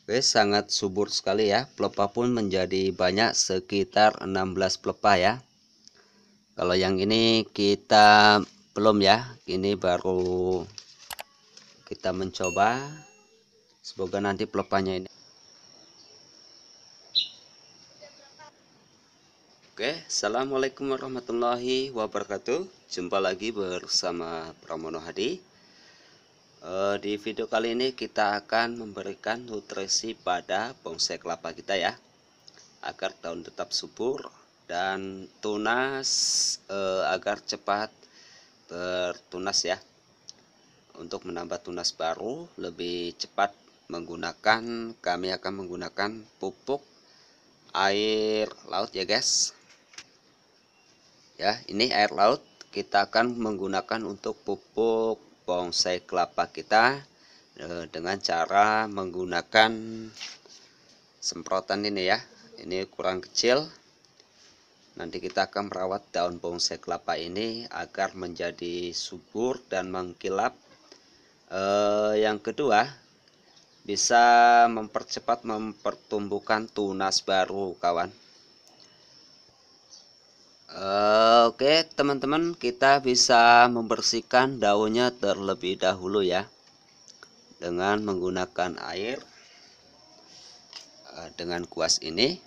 Oke, sangat subur sekali ya. Pelepah pun menjadi banyak, sekitar 16 pelepah ya. Kalau yang ini kita belum ya. Ini baru kita mencoba. Semoga nanti pelepahnya ini. Oke, assalamualaikum warahmatullahi wabarakatuh. Jumpa lagi bersama Pramono Hadi. Di video kali ini kita akan memberikan nutrisi pada bonsai kelapa kita ya, agar daun tetap subur dan tunas, agar cepat bertunas ya. Untuk menambah tunas baru lebih cepat kami akan menggunakan pupuk air laut ya guys. Ya, ini air laut kita akan menggunakan untuk pupuk bonsai kelapa kita dengan cara menggunakan semprotan ini ya. Ini kurang kecil. Nanti kita akan merawat daun bonsai kelapa ini agar menjadi subur dan mengkilap. Yang kedua, bisa mempercepat mempertumbuhkan tunas baru kawan. Oke teman-teman, kita bisa membersihkan daunnya terlebih dahulu ya, dengan menggunakan air dengan kuas ini.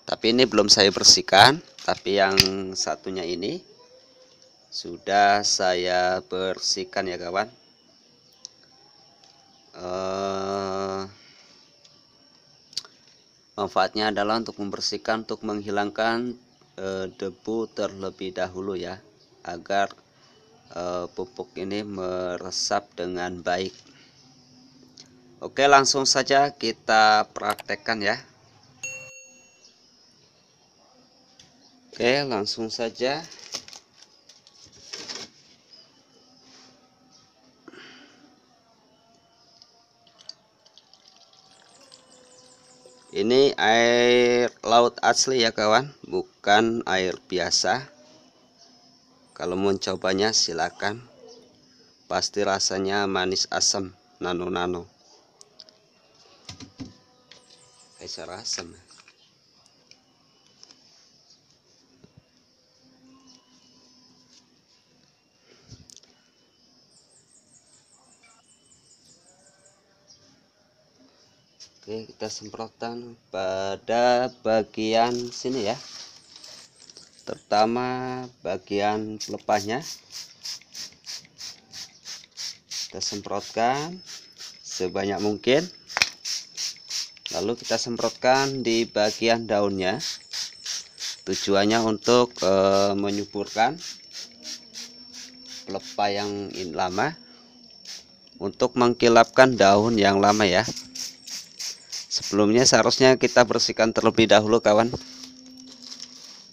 Tapi ini belum saya bersihkan, tapi yang satunya ini sudah saya bersihkan ya kawan. Manfaatnya adalah untuk membersihkan, untuk menghilangkan debu terlebih dahulu ya, agar pupuk ini meresap dengan baik. Oke, langsung saja kita praktekkan ya. Oke, langsung saja. Ini air laut asli ya kawan, bukan air biasa. Kalau mau mencobanya silakan. Pasti rasanya manis asam, nano-nano. Kayak asam. Oke, kita semprotkan pada bagian sini ya, terutama bagian pelepahnya. Kita semprotkan sebanyak mungkin, lalu kita semprotkan di bagian daunnya. Tujuannya untuk menyuburkan pelepah yang lama, untuk mengkilapkan daun yang lama ya. Sebelumnya seharusnya kita bersihkan terlebih dahulu kawan.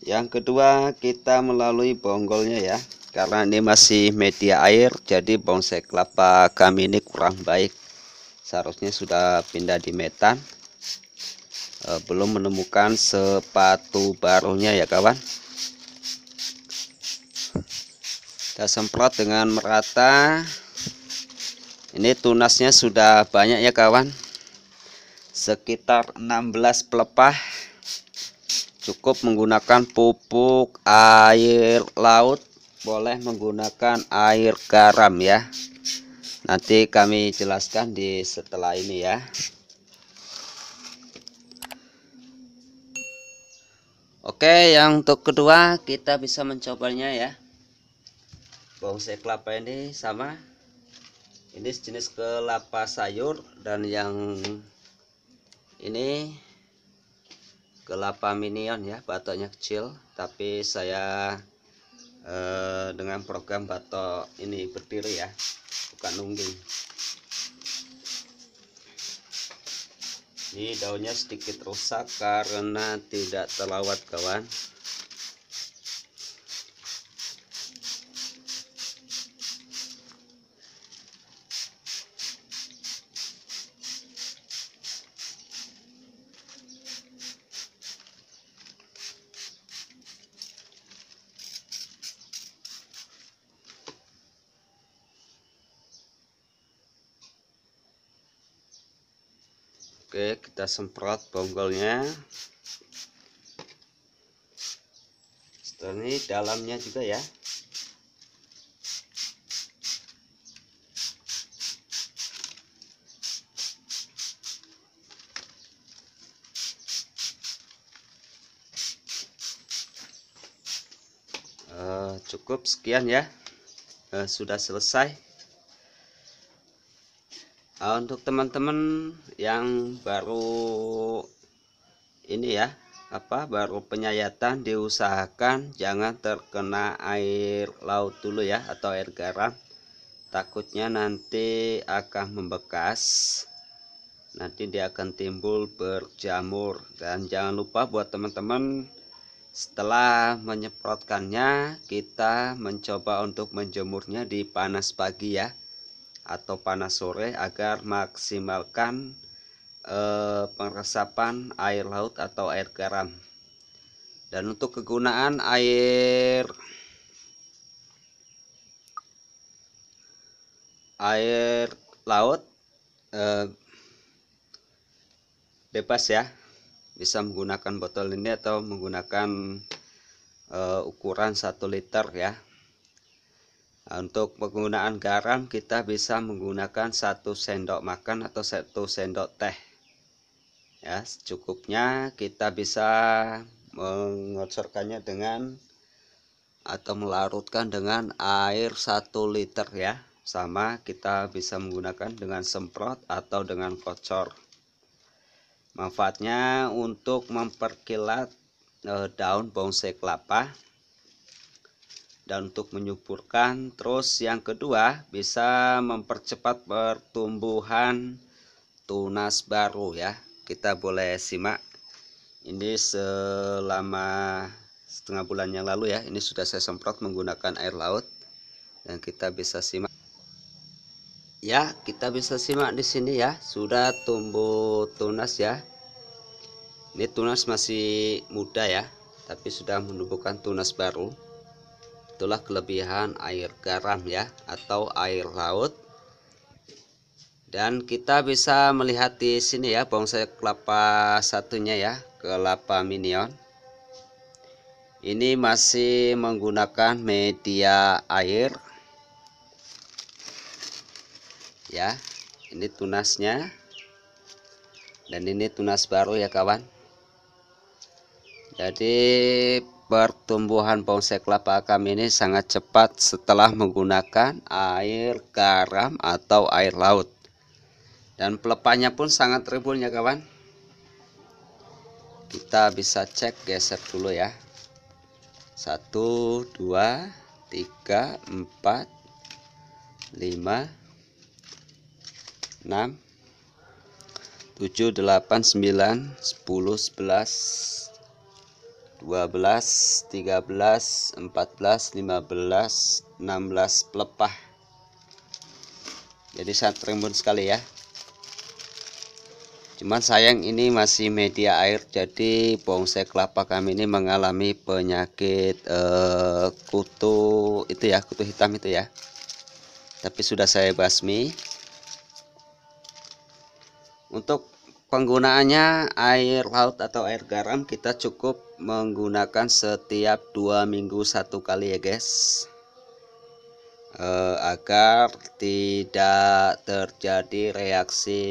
Yang kedua, kita melalui bonggolnya ya, karena ini masih media air, jadi bonsai kelapa kami ini kurang baik. Seharusnya sudah pindah di metan. Belum menemukan sepatu barunya ya kawan. Kita semprot dengan merata. Ini tunasnya sudah banyak ya kawan, sekitar 16 pelepah. Cukup menggunakan pupuk air laut, boleh menggunakan air garam ya. Nanti kami jelaskan di setelah ini ya. Oke, yang untuk kedua kita bisa mencobanya ya. Bonsai kelapa ini sama. Ini jenis kelapa sayur, dan yang ini kelapa minion ya, batoknya kecil, tapi saya dengan program batok ini berdiri ya, bukan nungging. Ini daunnya sedikit rusak karena tidak terlawat kawan. Oke, kita semprot bonggolnya. Setelah ini dalamnya juga ya. Cukup sekian ya. Sudah selesai. Untuk teman-teman yang baru ini ya, baru penyayatan, diusahakan jangan terkena air laut dulu ya, atau air garam. Takutnya nanti akan membekas, nanti dia akan timbul berjamur. Dan jangan lupa buat teman-teman, setelah menyemprotkannya, kita mencoba untuk menjemurnya di panas pagi ya, atau panas sore, agar maksimalkan peresapan air laut atau air garam. Dan untuk kegunaan air laut bebas ya, bisa menggunakan botol ini atau menggunakan ukuran 1 liter ya. Untuk penggunaan garam, kita bisa menggunakan 1 sendok makan atau 1 sendok teh ya, secukupnya. Kita bisa mengocorkannya dengan atau melarutkan dengan air 1 liter ya. Sama, kita bisa menggunakan dengan semprot atau dengan kocor. Manfaatnya untuk memperkilat daun bonsai kelapa dan untuk menyuburkan. Terus yang kedua, bisa mempercepat pertumbuhan tunas baru ya. Kita boleh simak ini selama setengah bulan yang lalu ya. Ini sudah saya semprot menggunakan air laut, dan kita bisa simak ya, kita bisa simak di sini ya, sudah tumbuh tunas ya. Ini tunas masih muda ya, tapi sudah menumbuhkan tunas baru. Itulah kelebihan air garam ya, atau air laut. Dan kita bisa melihat di sini ya, bonsai kelapa satunya ya, kelapa minion. Ini masih menggunakan media air ya. Ini tunasnya, dan ini tunas baru ya kawan. Jadi pertumbuhan bonsai kelapa kami ini sangat cepat setelah menggunakan air garam atau air laut. Dan pelepahnya pun sangat rimbun ya kawan. Kita bisa cek, geser dulu ya. 1, 2, 3, 4, 5, 6, 7, 8, 9, 10, 11, 12, 13, 14, 15, 16 pelepah. Jadi sangat rimbun sekali ya. Cuman sayang ini masih media air, jadi bonsai kelapa kami ini mengalami penyakit kutu itu ya, kutu hitam itu ya. Tapi sudah saya basmi. Untuk penggunaannya air laut atau air garam, kita cukup menggunakan setiap 2 minggu 1 kali ya guys, agar tidak terjadi reaksi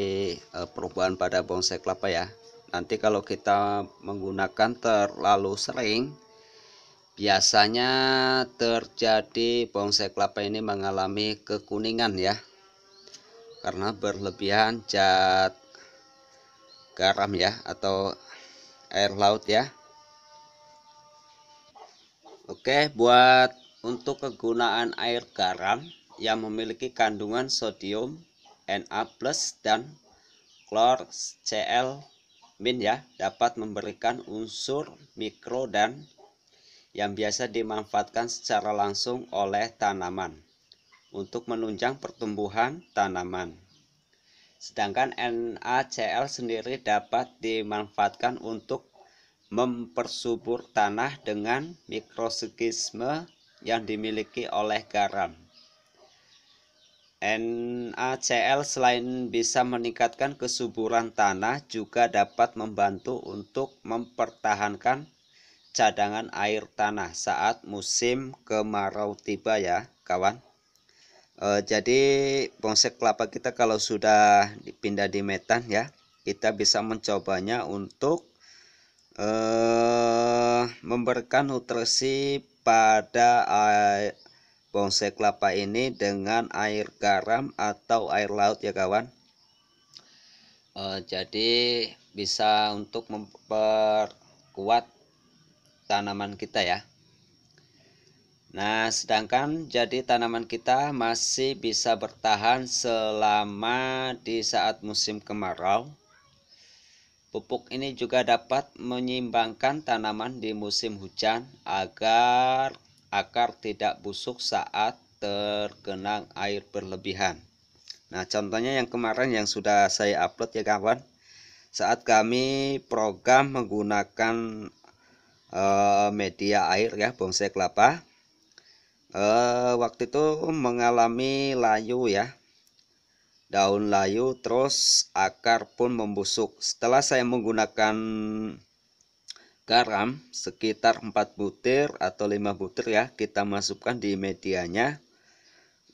perubahan pada bonsai kelapa ya. Nanti kalau kita menggunakan terlalu sering, biasanya terjadi bonsai kelapa ini mengalami kekuningan ya, karena berlebihan zat garam ya, atau air laut ya. Oke, buat untuk kegunaan air garam yang memiliki kandungan sodium Na+ dan klor Cl- ya, dapat memberikan unsur mikro dan yang biasa dimanfaatkan secara langsung oleh tanaman untuk menunjang pertumbuhan tanaman. Sedangkan NaCl sendiri dapat dimanfaatkan untuk mempersubur tanah dengan mikroorganisme yang dimiliki oleh garam. NaCl selain bisa meningkatkan kesuburan tanah juga dapat membantu untuk mempertahankan cadangan air tanah saat musim kemarau tiba ya kawan. Jadi bonsai kelapa kita kalau sudah dipindah di metan ya, kita bisa mencobanya untuk memberikan nutrisi pada bonsai kelapa ini dengan air garam atau air laut ya kawan. Jadi bisa untuk memperkuat tanaman kita ya. Nah, sedangkan jadi tanaman kita masih bisa bertahan selama di saat musim kemarau. Pupuk ini juga dapat menyeimbangkan tanaman di musim hujan agar akar tidak busuk saat tergenang air berlebihan. Nah, contohnya yang kemarin yang sudah saya upload ya kawan, saat kami program menggunakan media air ya bonsai kelapa, waktu itu mengalami layu ya, daun layu, terus akar pun membusuk. Setelah saya menggunakan garam sekitar 4 butir atau 5 butir ya, kita masukkan di medianya,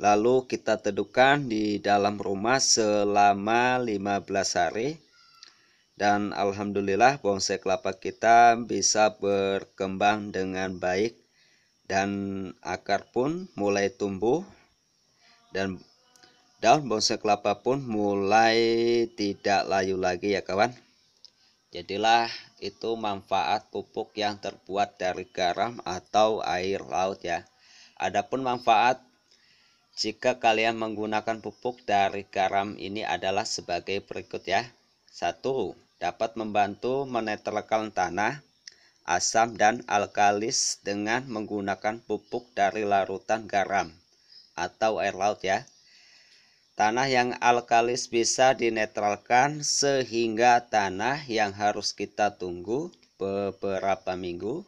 lalu kita teduhkan di dalam rumah selama 15 hari, dan alhamdulillah bonsai kelapa kita bisa berkembang dengan baik dan akar pun mulai tumbuh dan daun bonsai kelapa pun mulai tidak layu lagi ya kawan. Jadilah itu manfaat pupuk yang terbuat dari garam atau air laut ya. Adapun manfaat jika kalian menggunakan pupuk dari garam ini adalah sebagai berikut ya. 1. Dapat membantu menetralkan tanah, asam dan alkalis dengan menggunakan pupuk dari larutan garam atau air laut ya. Tanah yang alkalis bisa dinetralkan sehingga tanah yang harus kita tunggu beberapa minggu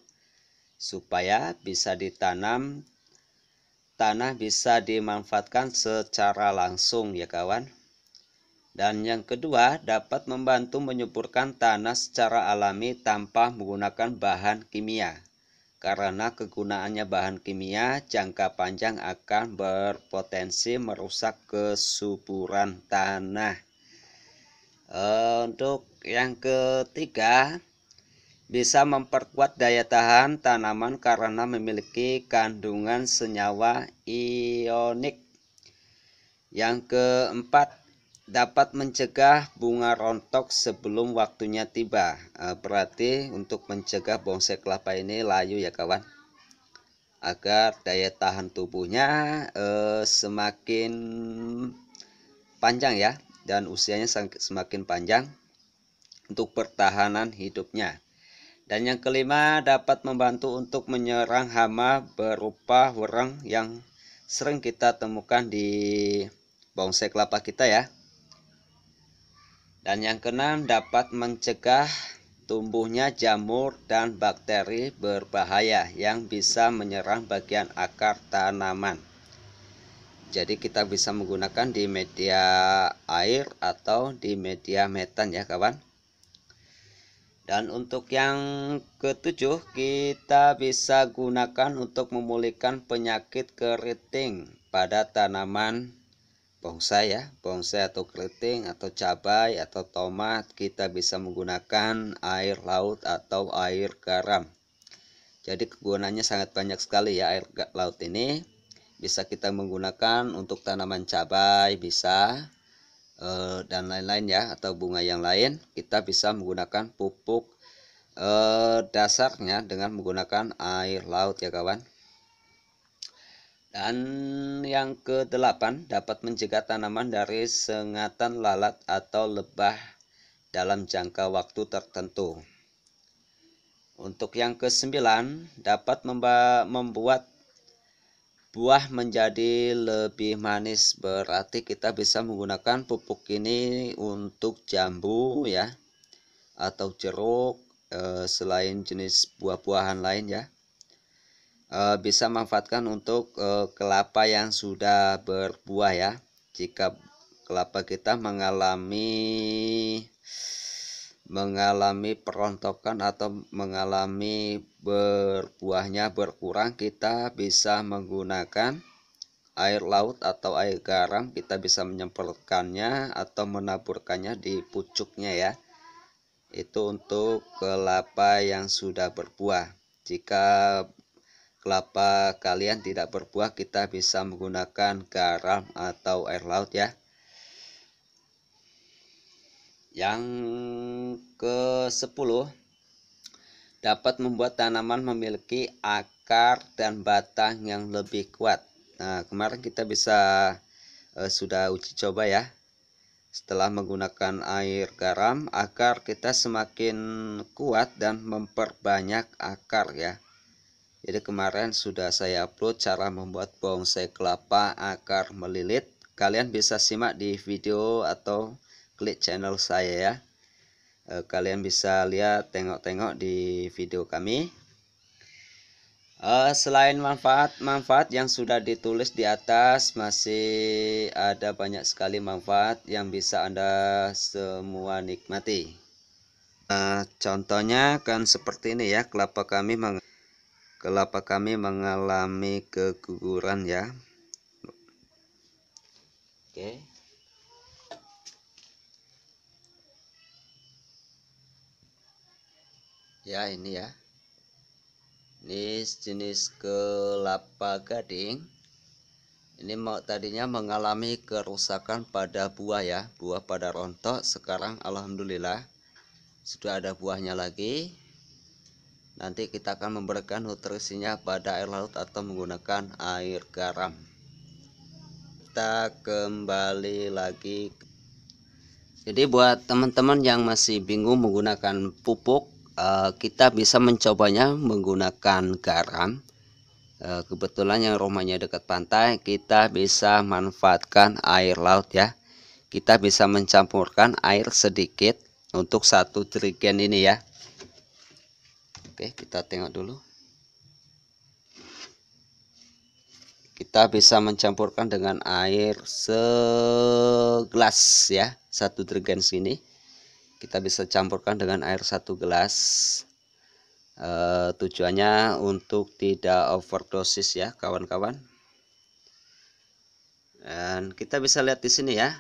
supaya bisa ditanam, tanah bisa dimanfaatkan secara langsung ya kawan. Dan yang kedua, dapat membantu menyuburkan tanah secara alami tanpa menggunakan bahan kimia. Karena kegunaannya bahan kimia jangka panjang akan berpotensi merusak kesuburan tanah. Untuk yang ketiga, bisa memperkuat daya tahan tanaman karena memiliki kandungan senyawa ionik. Yang keempat, dapat mencegah bunga rontok sebelum waktunya tiba. Berarti untuk mencegah bonsai kelapa ini layu ya kawan, agar daya tahan tubuhnya semakin panjang ya, dan usianya semakin panjang untuk pertahanan hidupnya. Dan yang kelima, dapat membantu untuk menyerang hama berupa wereng yang sering kita temukan di bonsai kelapa kita ya. Dan yang keenam, dapat mencegah tumbuhnya jamur dan bakteri berbahaya yang bisa menyerang bagian akar tanaman. Jadi kita bisa menggunakan di media air atau di media metan ya kawan. Dan untuk yang ketujuh, kita bisa gunakan untuk memulihkan penyakit keriting pada tanaman bonsai ya, bonsai atau keriting atau cabai atau tomat. Kita bisa menggunakan air laut atau air garam. Jadi kegunaannya sangat banyak sekali ya air laut ini. Bisa kita menggunakan untuk tanaman cabai bisa, dan lain-lain ya, atau bunga yang lain. Kita bisa menggunakan pupuk dasarnya dengan menggunakan air laut ya kawan. Dan yang ke-8, dapat mencegah tanaman dari sengatan lalat atau lebah dalam jangka waktu tertentu. Untuk yang ke-9, dapat membuat buah menjadi lebih manis. Berarti kita bisa menggunakan pupuk ini untuk jambu ya, atau jeruk, selain jenis buah-buahan lain ya. Bisa manfaatkan untuk kelapa yang sudah berbuah ya. jika kelapa kita mengalami perontokan atau mengalami buahnya berkurang, kita bisa menggunakan air laut atau air garam. Kita bisa menyemprotkannya atau menaburkannya di pucuknya ya. Itu untuk kelapa yang sudah berbuah. Jika kelapa kalian tidak berbuah, kita bisa menggunakan garam atau air laut ya. Yang ke-10, dapat membuat tanaman memiliki akar dan batang yang lebih kuat. Nah, kemarin kita sudah uji coba ya. Setelah menggunakan air garam, akar kita semakin kuat dan memperbanyak akar ya. Jadi kemarin sudah saya upload cara membuat bonsai kelapa akar melilit. Kalian bisa simak di video atau klik channel saya ya. Kalian bisa lihat, tengok-tengok di video kami. Selain manfaat yang sudah ditulis di atas, masih ada banyak sekali manfaat yang bisa Anda semua nikmati. Contohnya kan seperti ini ya, kelapa kami mengalami keguguran ya. Oke. Ya, ini ya. Ini jenis kelapa gading. Ini tadinya mengalami kerusakan pada buah ya, buah pada rontok. Sekarang alhamdulillah sudah ada buahnya lagi. Nanti kita akan memberikan nutrisinya pada air laut atau menggunakan air garam. Kita kembali lagi. Jadi buat teman-teman yang masih bingung menggunakan pupuk, kita bisa mencobanya menggunakan garam. Kebetulan yang rumahnya dekat pantai, kita bisa manfaatkan air laut ya. Kita bisa mencampurkan air sedikit untuk 1 jerigen ini ya. Oke, kita tengok dulu. Kita bisa mencampurkan dengan air segelas ya, 1 jerigen sini. Kita bisa campurkan dengan air 1 gelas. Tujuannya untuk tidak overdosis ya kawan-kawan. Dan kita bisa lihat di sini ya.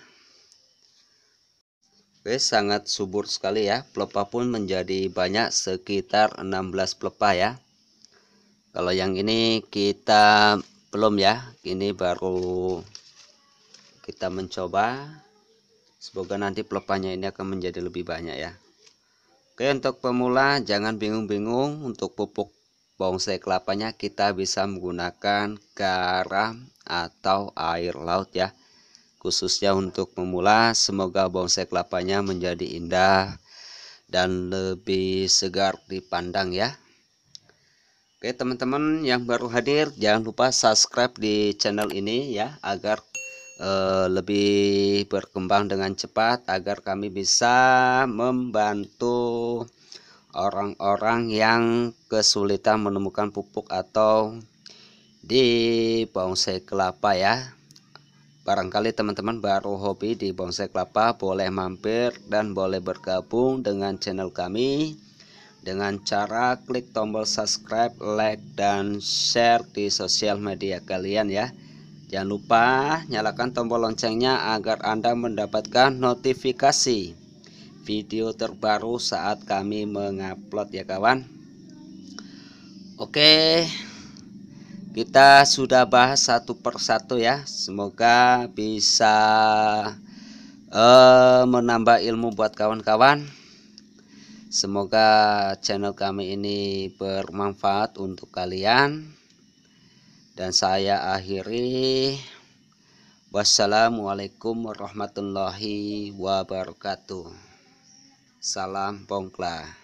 Oke, sangat subur sekali ya. Pelepah pun menjadi banyak, sekitar 16 pelepah ya. Kalau yang ini kita belum ya. Ini baru kita mencoba. Semoga nanti pelepahnya ini akan menjadi lebih banyak ya. Oke, untuk pemula jangan bingung-bingung untuk pupuk bonsai kelapanya. Kita bisa menggunakan garam atau air laut ya. Khususnya untuk pemula, semoga bonsai kelapanya menjadi indah dan lebih segar dipandang ya. Oke teman-teman yang baru hadir, jangan lupa subscribe di channel ini ya, agar lebih berkembang dengan cepat, agar kami bisa membantu orang-orang yang kesulitan menemukan pupuk atau di bonsai kelapa ya. Barangkali teman-teman baru hobi di bonsai kelapa, boleh mampir dan boleh bergabung dengan channel kami dengan cara klik tombol subscribe, like, dan share di sosial media kalian ya. Jangan lupa nyalakan tombol loncengnya agar Anda mendapatkan notifikasi video terbaru saat kami mengupload ya kawan. Oke, kita sudah bahas satu persatu ya. Semoga bisa menambah ilmu buat kawan-kawan. Semoga channel kami ini bermanfaat untuk kalian. Dan saya akhiri. Wassalamualaikum warahmatullahi wabarakatuh. Salam Bongkla.